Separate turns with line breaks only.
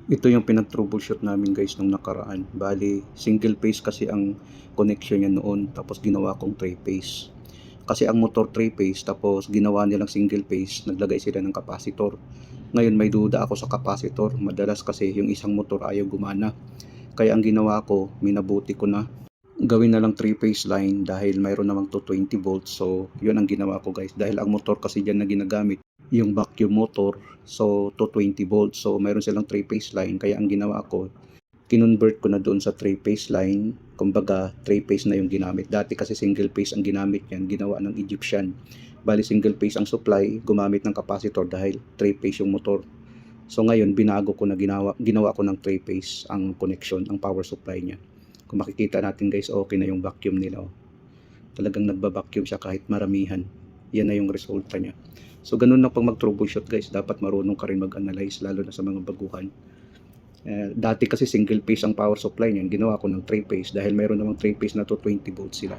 Ito yung pinag-troubleshoot namin guys nung nakaraan. Bali, single phase kasi ang connection niya noon, tapos ginawa kong 3 phase. Kasi ang motor 3 phase, tapos ginawa nilang single phase, naglagay sila ng capacitor. Ngayon may duda ako sa capacitor. Madalas kasi yung isang motor ayaw gumana. Kaya ang ginawa ko, minabuti ko na gawin na lang 3 phase line dahil mayroon namang 220 volts. So, yun ang ginawa ko guys. Dahil ang motor kasi dyan na ginagamit, yung vacuum motor, so 220 volts. So, mayroon silang 3 phase line. Kaya ang ginawa ko, kinonvert ko na doon sa 3 phase line. Kumbaga, 3 phase na yung ginamit. Dati kasi single phase ang ginamit yan, ginawa ng Egyptian. Bali, single phase ang supply, gumamit ng capacitor dahil 3 phase yung motor. So ngayon, binago ko na ginawa ko ng 3 phase ang connection, ang power supply niya. Kung makikita natin guys, okay na yung vacuum nila. Oh. Talagang nagba-vacuum siya kahit maramihan. Yan na yung resulta niya. So ganun na pag mag-troubleshoot guys, dapat marunong ka rin mag-analyze lalo na sa mga baguhan. Dati kasi single phase ang power supply niyan, ginawa ko ng 3 phase dahil mayroon namang 3 phase na 220 volts sila.